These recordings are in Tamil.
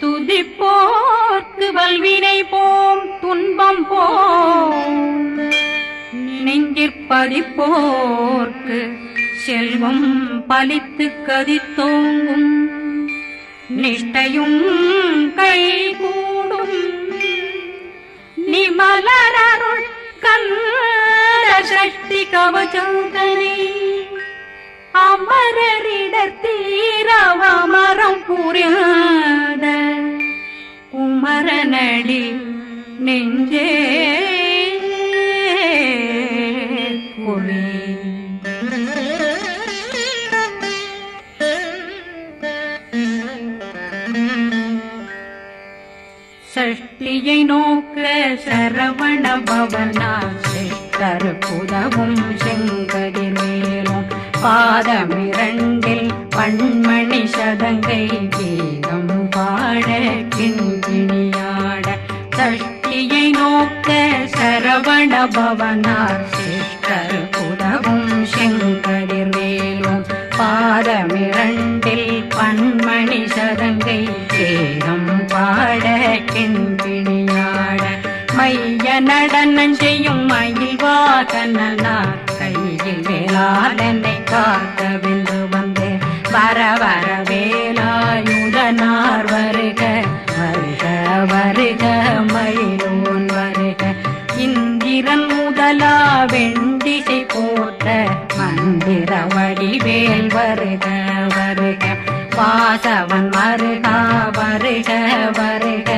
துதிப்போர்க்கு வல்வினை போம் துன்பம் போம் நெஞ்சிற்பதிப்போர்க்கு செல்வம் பலித்து கதித்தோங்கும் நிஷ்டையும் கைகூடும் நிமலரருள் கந்த சக்தி கவசந்தனை அமரரிடத்தீரவமரம் புரியாத குமரனடி நெஞ்சே குழி சஷ்டியை நோக்க சரவண பவனா சிஷ்டர் புதவும் செங்கதிர்வேலும் பாதமிரண்டில் பண்மணி சதங்கை கீதம் பாட கிண்கிணியாட சஷ்டியை நோக்க சரவண பவனார் சிஷ்டர் புதவும் செங்கதிர்வேலும் பாதமிரண்டில் பண்மணி சதங்கை கீதம் பாட கிண்கிணியாட மைய நடனம் செய்யும் மயில் வாகனார் கையில் வேளாளனை காக்க வென்று வந்து வர வர வேலாயுதனார் வருக வருக வருக மயிலோன் வருக இந்திரன் முதலா வெண்டிசை போட்ட மந்திர வடிவேல் வருக வருக வாசவன் வருகா வருக வருக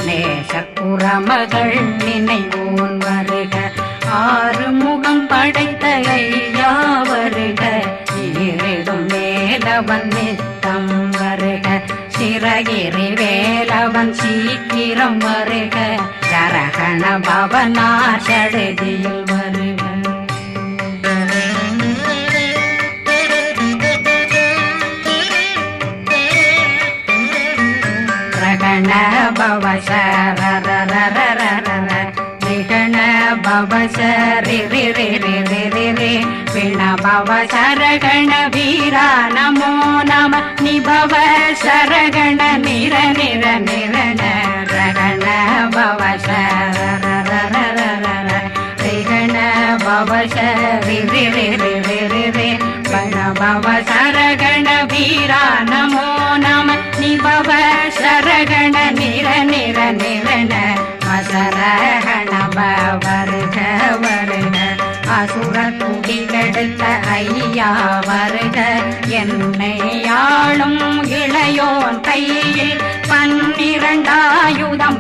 நேசப்புறமகள் நினைவோன் வருக ஆறுமுகம் படைத்த ஐயா வருக ஈரிடும் வேலவன் நித்தம் வருக சிறகிரி வேலவன் சீக்கிரம் வருக சரகண பவனா சடுதியில் வருக ரகண பவ சரரரரரரர விகண பவ சரி ரி ரி ரி ரி ரி ரி விண பவ சரகண வீரா நமோ நம நிபவ சரகண நிர நிர நிரண ரகண பவ சரரரரரர விகண பவ சரி ரி ரி ரி ரி ரி ரி வண பவ சரகண வீரா நமோ நம நிபவ சரகண நிர நிர நிரண அசரகண வருக வருக அசுர குடிகெடுத்த ஐயா வருக என்னை ஆளும் இளையோன் கையில் 12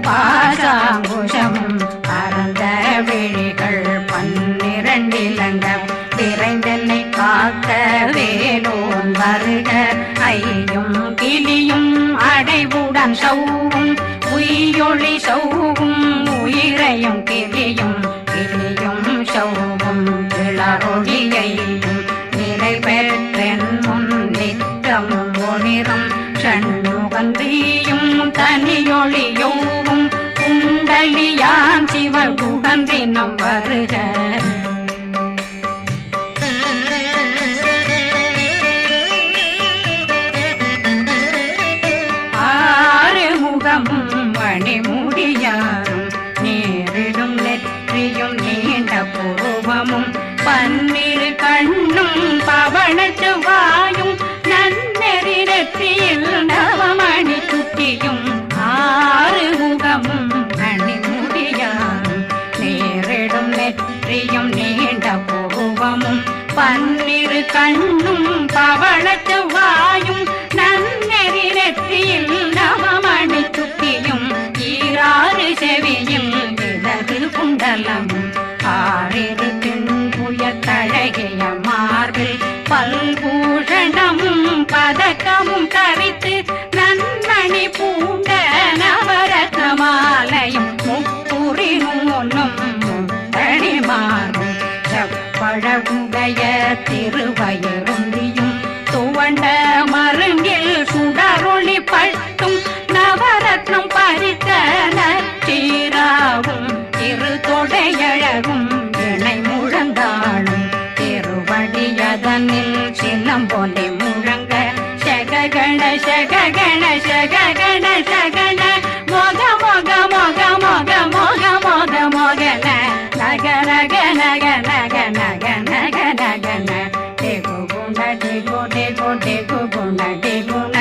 பாசாங்குஷமும் பரந்த விழிகள் 12 இலங்க விரைந்தென்னை காக்க வேலோன் வருக ஐயும் கிளியும் அடைவுடன் சௌவும் உயிரொளி சௌவும் உயிரையும் கிளியும் கிளியும் சௌவும் கிளரொளியையும் நிலை பெற்றென் முன் நித்தம் ஒளிரும் சண்முகந்தியும் தனியொளியோவும் குண்டலியான் சிவகுகந்தினம் வருக மணிமுடியாரும் நேரிடும் நெற்றியும் நீண்ட பூவமும் 12 கண்ணும் பவன செவ்வாயும் நன்னெறி நெற்றியில் நவமணி சுட்டியும் 6 முகமும் மணிமுடியாரும் நேரிடும் நெற்றியும் நீண்ட பூவமும் 12 கண்ணும் பவன செவ்வாயும் நன்னெறி நெற்றியில் நவமணி சுட்டியும் 6 செவியும் இடது குண்டலமும் 6 தின்புய தழகிய மார்பில் பல்பூஷணமும் பதக்கமும் தரித்து நன்மணி பூண்ட நவரத்ன மாலையும் முப்புரி நூலும் முத்தணி மாறும் செப்பழகுடைய திருவயருந்தியும் துவண்ட மருங்கில் சுடரொளி பட்டும் நவரத்னம் பறித்த நச்சீராவும் திருத்தொடையழகும் இணை முழந்தாளும் திருவடியதனில் சின்னம் போலே முழங்க சககண சககண சககண சகண கோடே கோடே குண டே குண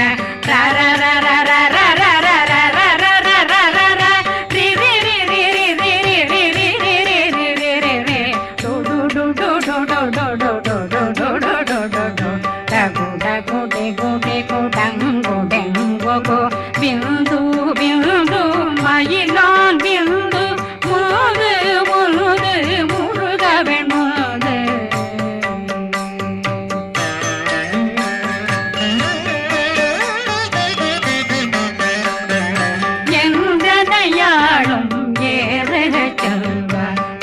ர ர ர ர ர ர ர ர ர ர ர ர ர ர ர ரி ரி ரி ரி ரி ரி ரி ரி ரி ரி ரி ரி ரி ரி ரி டு டு டு டு டு டு டு டு டு டு டு டு டு டு டு டகு டகு டே கோடே கோடங்கு டெங்கு கோ பிந்து பிந்து மயிலான் பிந்து முது முது முருகவன் முது எங்கனையாளும் ஏறுக செல்வ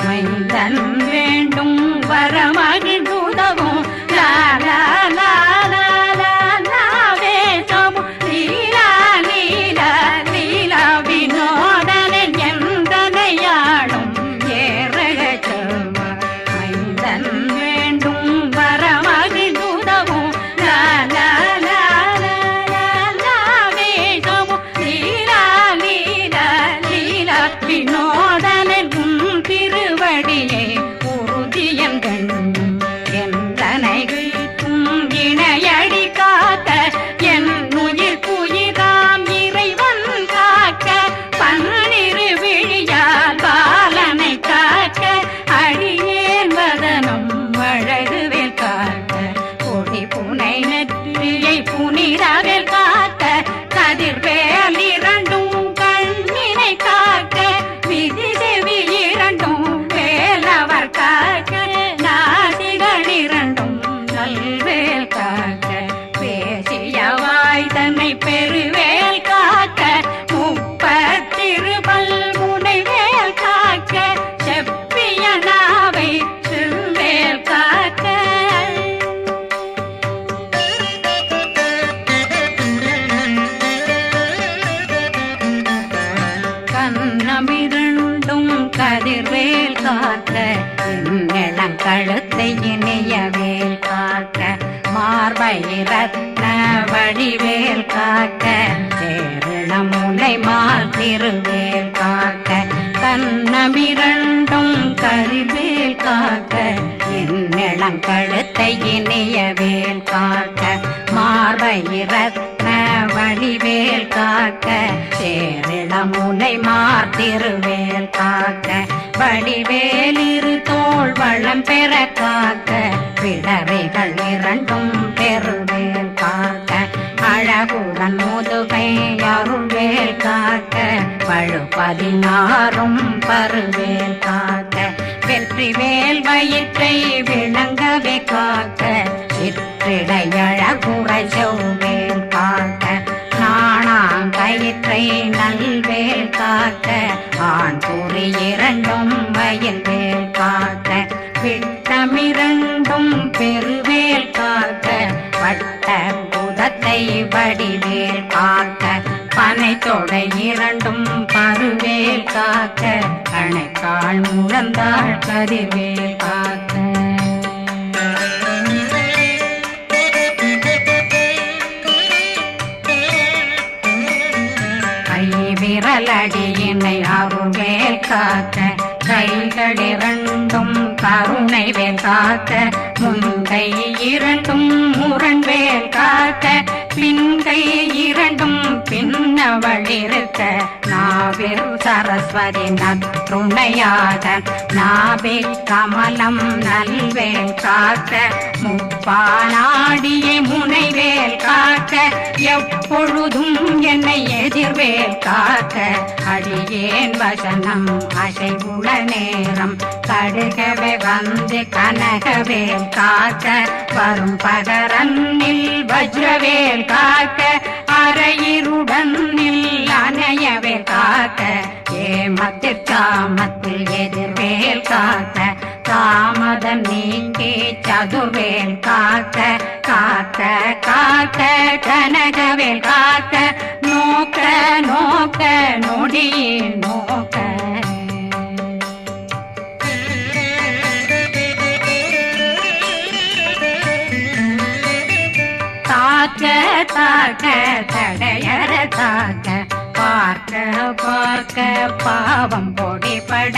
மைந்தன் வேண்டும் வரமகிழ்ந்துதவும் லா லா லா லா லா லாவே சமு லீலா லீலா லீலா வினோதனன் எந்தனையாளும் ஏறுக செல்வ மைந்தன் வேண்டும் வரமகிழ்ந்துதவும் லா லா லா லா லா லாவே சமு லீலா லீலா லீலா வினோதனன் திருவடியை உறுதியம் கண்டும் எந்தனைகளுக்கும் இணையடி காத்த என் உயிர் புயிராம் இறைவன் காக்க பன்னிரு விழியால் பாலனை காக்க அடியேன் வதனம் அழகுவேல் காக்க கொடி புனை நெற்றியை புனிதவேல் காக்க கதிர்வேல் இரண்டும் கண்ணினை காக்க விதி செவி இரண்டும் வேலவர் காக்க நாசிகள் இரண்டும் நல்வேல் காக்க பேசிய வாய் தன்னை பெருவேல் காக்க முப்பத்திருபல் முனைவேல் காக்க செப்பிய நாவை செவ்வேல் காக்க கண்ணமிரண்டும் கதிர்வேல் காக்க இளங்கழுத்தை இணையவேல் காக்க மார்பை ரத்ன வடிவேல் காக்க சேரணமுலை மால் திருவேல் காக்க கண்ணமிரண்டும் கதிர்வேல் காக்க இளங்கழுத்தை இணையவேல் காக்க மார்பை ரத்ன வடிவேல் காக்க சேரிளமுனை மார்த்திருவேல் காக்க வடிவேல் இரு தோள் வளம் பெற காக்க பிடரைகள் இரண்டும் பெருவேல் காக்க அழகுடன் முதுகை அருள்வேல் காக்க பழு 16 பருவேல் காக்க வெற்றி வேல் வயிற்றை விளங்கவே காக்க சிற்றிடையழகுறை செவ்வேல் காக்க நாணாங்கயிற்றை நல்வேல் காக்க ஆண் குறி இரண்டும் வயல்வேல் காக்க விட்டமிரண்டும் பெருவேல் காக்க வட்ட புதத்தை வடிவேல் காக்க பனை தொடை இரண்டும் பருவேல் காக்க கணைக்கால் முழந்தாள் கதிர்வேல் காக்க விரலடியினை அருள்வேல் காக்க கைகள் இரண்டும் கருணை வேல் காக்க முன்கை இரண்டும் முரண்வேல் காக்க பின்கை இரண்டும் பின்னவளிருக்க நாவில் சரஸ்வதி நற்றுணையாக நாபி கமலம் நல்வேல் காக்க முப்பானாடியை முனைவேல் காக்க எப்பொழுதும் என்னை எதிர்வேல் காக்க அடியேன் வசனம் அசைவுள நேரம் கடுகவே வந்து கனகவேல் காக்க வரும் பகரன்னில் வஜ்ரவேல் காக்க அரையிருடன் அணையவேல் காக்க ஏமத்தில் காமத்தில் எதிர்வேல் காக்க தாமதம் நீக்கி சதுர்வேல் காக்க காக்க காக்க கனகவேல் காக்க நோக்க நோக்க நொடியில் நோக்க தாக்க தாக்க தடையற தாக்க பார்க்க பார்க்க பாவம் பொடிபட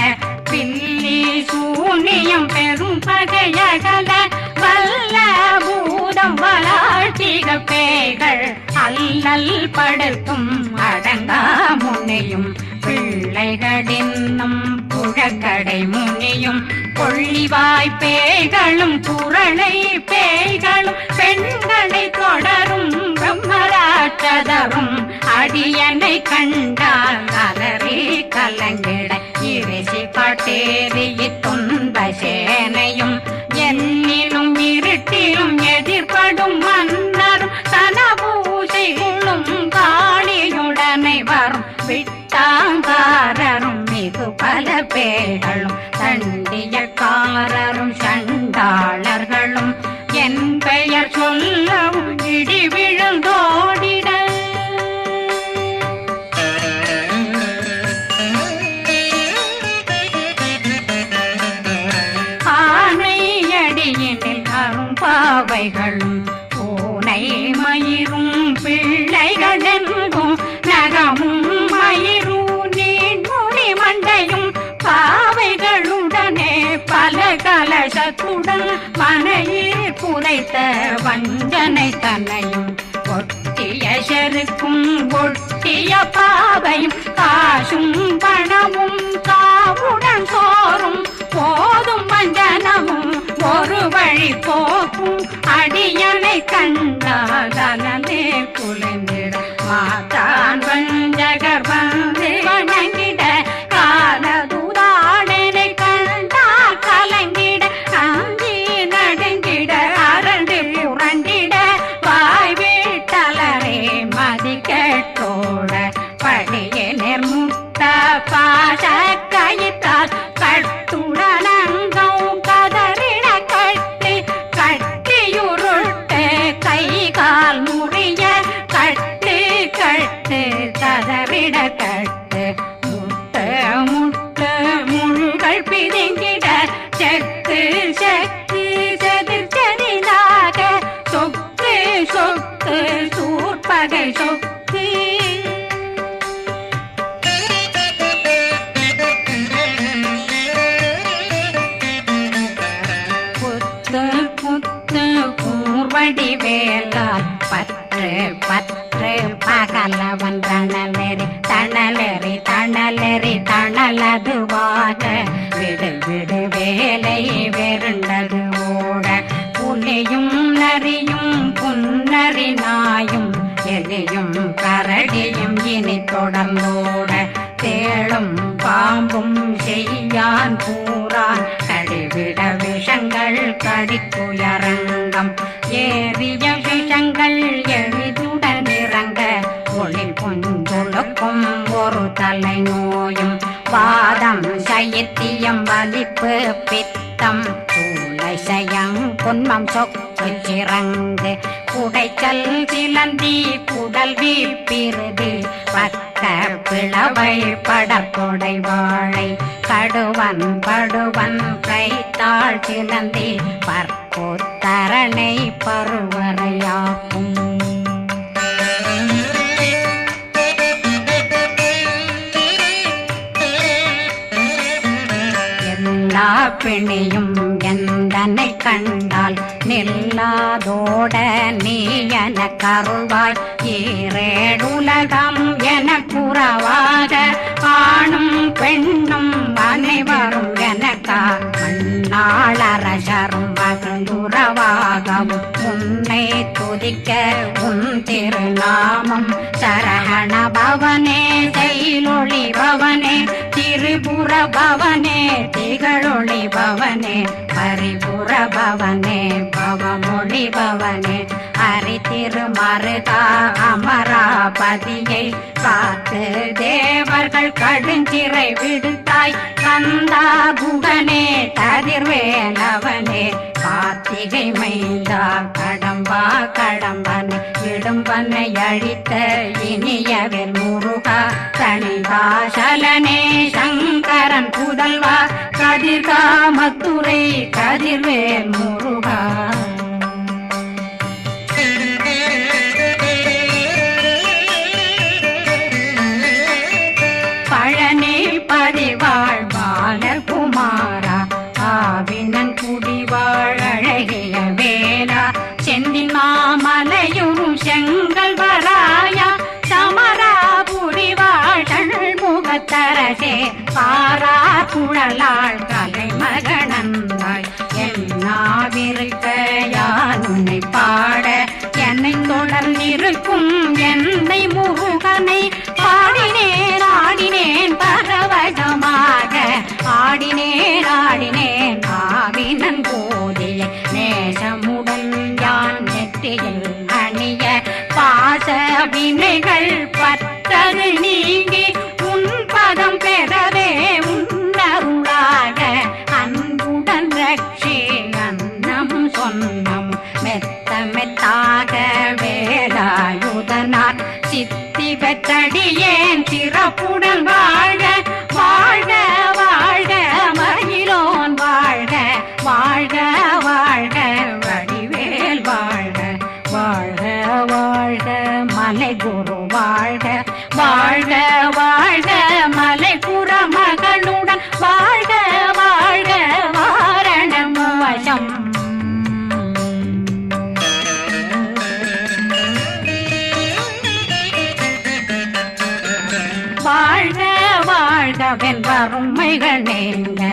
பில்லி சூனியம் பெரும் பகையகல வல்ல பூதம் அம்பலாட்டிக பேய்கள் அல்லல் படுத்தும் அடங்கா முனையும் பிள்ளைகளின்னும் புழக்கடை முனியும் கொள்ளிவாய் பேய்களும் குரளை பேய்களும் பெண்களை தொடரும் பிரம்மராட்சதரும் அடியனை கண்டால் அலறி கலங்கிட இரிசி காட்டேறிய துன்ப சேனையும் என்னிலும் இருட்டிலும் எதிர்படும் மன்னரும் தனபூசைகளும் காளியுடனை வரும் விட்டாங்காரரும் மிகு பல பேர்களும் தண்டியக்காரரும் சண்டாளர்களும் என் பெயர் சொல்லவும் இடி விழுந்தோடிட ஆனையடியினில் அரும்பாவைகளும் பூனை மயிரும் பிள்ளைகளெங்கும் நகமும் மயிரும் நீண்முடி மண்டையும் பாவைகளுடனே பல கலசத்துடன் மனையில் புதைத்த வஞ்சனை தன்னையும் ஒட்டிய செருக்கும் ஒட்டிய பாவையும் காசும் பணமும் காவுடன் சோறும் போதும் வஞ்சனமும் ஒரு வழி போக்கும் அடியனை கண்டாலே குலைந்திட மாதான் வஞ்சகர் வந்து வணங்கிட காலதுதாடனை கண்டால் கலங்கிட அஞ்சி நடுங்கிட அரண்டு புரண்டிட வாய் வீட்டலரே மதி கேட்டோட படியே நிர்முட்ட பாச கயிற்றால் கட்டுடனங்கும் கதறிட கட்டி கட்டியுருட்டு கை கால் முறிய கட்டு கட்டு கதறிட கட்டு முட்ட முட்ட முள்கள் பிதுங்கிட செக்கு செக்கு செதிர் செதிலாக சொக்கு சொக்கு சூர்பகை சொக்கு கூர்வடி வேலால் பற்று பற்று பகலவன் தணலெறி தணலெறி தணலெறி தணலதுவாக விடு விடு வேலை வெருண்டது ஓட புலியும் நரியும் புன்னரி நாயும் எலியும் கரடியும் இனி தொடர்ந்தோட தேளும் பாம்பும் செய்யான் பூரான் கடிவிட விஷங்கள் கடித்துயரங்கம் ஏறிய விஷங்கள் எளிதுடன் இறங்க ஒளி கொஞ்சொழுக்கும் ஒரு தலை நோயும் வாதம் சைத்தியம் வலிப்பு பித்தம் சூளைசயம் புன்மம் சொக்கு சிறங்கு குடைச்சல் சிலந்தி குடல் வீப்பிருதி பக்க பிளவை படற்கொடை வாழை கடுவன் படுவன் கைத்தாள் சிலந்தி பற்போத்தரணை பருவரையாக்கும் எல்லா பிணியும் எந்தனை கண்டால் நில்லாதோட நீ என கருள்வாய் ஈரேடுலகம் என புறவாக ஆணும் பெண்ணும் அனைவரும் எனக்கா மண்ணாளரசரும் மகிழ்ந்துறவாகவும் உன்னை துதிக்க உன் திருநாமம் சரகண பவனே செயலொளி பவனே திரிபுர பவனே திகழொளி பவனே பரிபுர பவனே பவமொழி பவனே ஹரி திருமருகா அமராபதியை காத்து தேவர்கள் கடுஞ்சிறை விடுத்தாய் கந்தா குகனே கதிர்வேலவனே கார்த்திகை மைந்தா கடம்பா கடம்பனை இடும்பனை அழித்த இனியவில் முருகா தனிகாசலனே சங்கரன் புதல்வா கதிர்காமத்துரை கதிர்வேல் முருகா பழனி பதிவாழ் பாலகுமாரா ஆவினன் குடிவாழ் அழகிய வேலா செந்தின் மலையுறு செங்கல் வராயா சமராபுரி வாழல் முகத்தரசே பாரா குழலாள் கலை மகனந்தாய் என்னாவிருக்க யான் உன்னை பாட என்னை தொடர்ந்திருக்கும் என்னை முருகனை பாடினேன் ஆடினேன் பரவசமாக ஆடினேன் ஆடினேன் ஆவினன் போதிய நேசமுடன் யான் நெற்றியில் அணிய பாச வினைகள் பற்றது நீங்கி உன் பதம் பெறவே உன்னருளாக அன்புடன் ரட்சி அன்னம் சொன்னம் மெத்த மெத்தாக வேலாயுதனார் சித்தி பெற்றடியேன் சிறப்புடன் வாழ்க வாழ்க வாழ்க மயிலோன் வாழ்க வாழ்க வாழ்க வடிவேல் வாழ்க வாழ்க வாழ்க மலை குரு வாழ்க வாழ்க வாழ்க மலை புற மகளுடன் வாழ்க வாழ்க வாரணம் வசம் வாழ்க வாழ்க வென்றருமைகள் நீங்க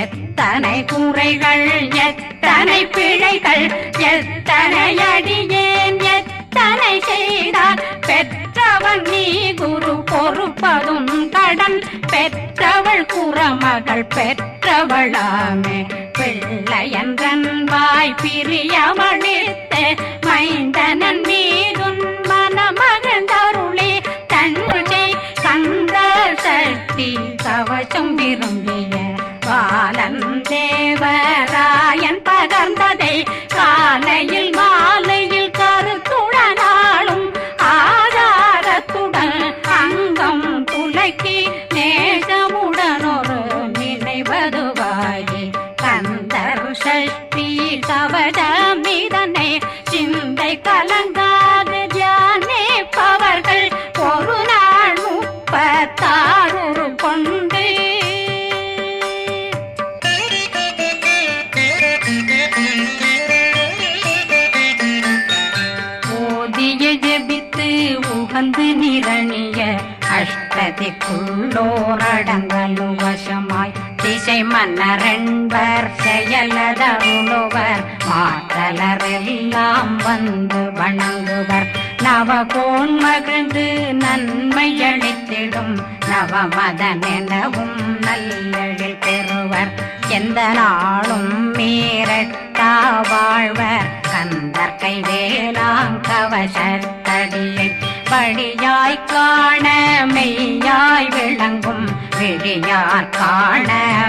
எத்தனை குறைகள் எத்தனை பிழைகள் எத்தனை அடியேன் எத்தனை செய்தார் பெற்றவன் நீ குரு பொறுப்பதும் கடன் பெற்றவள் குறமகள் பெற்றவளாமே பிள்ளையன்றன் வாய் பிரியமளித்து மைந்தனன் மீதுன் மனமகந்தருளே தன்னை கந்த சக்தி கவசம் விரும்பிய பாலன் தேவராயன் பகர்ந்ததை காலையில் மாலையில் கருத்துடனாலும் ஆதாரத்துடன் அங்கம் துலக்கி நேசமுடனொரு நினைவதுவாகி கந்தர் சக்தி கவசமிதனை சிந்தை கலங்காது தியானிப்பவர்கள் ஒரு நாள் 36 கொண்டு ஓதிய ஜெபித்து உகந்து நிரணிய அஷ்டதிக்குள்ளோரடங்கலும் வசமாய் திசை மன்னரென்பர் செயலதருளுவர் மாற்றலரெல்லாம் வந்து வணங்குவர் நவகோன் மகிழ்ந்து நன்மையளித்திடும் நவமதனெனவும் நல்லெழில் பெறுவர் எந்த நாளும் மீறட்டா வாழ்வர் கந்தர் கைவேலாங்கவசத்தடியை படியாய் காண மெய்யாய் விளங்கும் விழியார் காண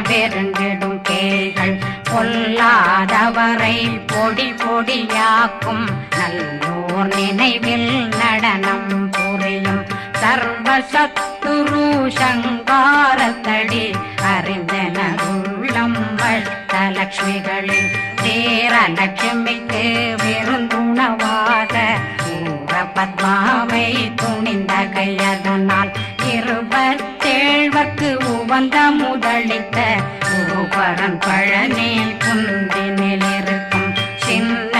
வெருண்டிடும் கேள்கள் பொல்லாதவரை பொடி பொடியாக்கும் நல்லோர் நினைவில் நடனம் புரியும் சர்வசத்துரு சங்காரத்தடி அறிந்தனருள்ளம் வட்டலட்சுமிகளில் தேரலட்சுமிக்கு விருந்துணவாக பத்மாவை துணிந்த கையதனால் 27 உவந்த முதலித்த உருபரன் பழனில் குந்தினில் இருக்கும் சின்ன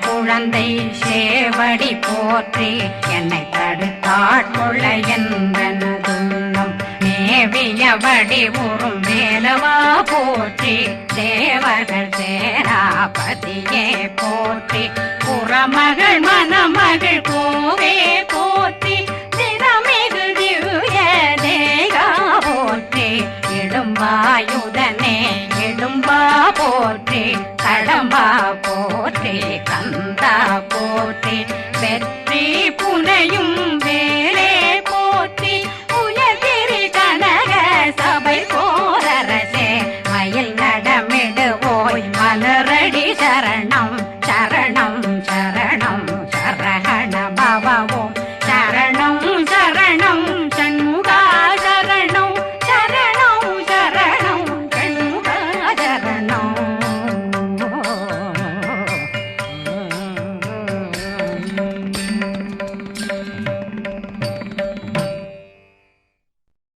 குழந்தை சேவடி போற்றி என்னை தடுத்தாட்கொள்ள என்பனதுள்ளம் மேவியபடி உறும் வேலவா போற்றி தேவர்கள் சேராபதியே போற்றி புறமகள் மணமகள் கோவே போற்றி திறமிகு திவ்ய தேகா போற்றி இடும்பாயுதனே இடும்பா போற்றி கடம்பா போற்றி கந்தா போற்றி வெற்றி புனையும் வேல்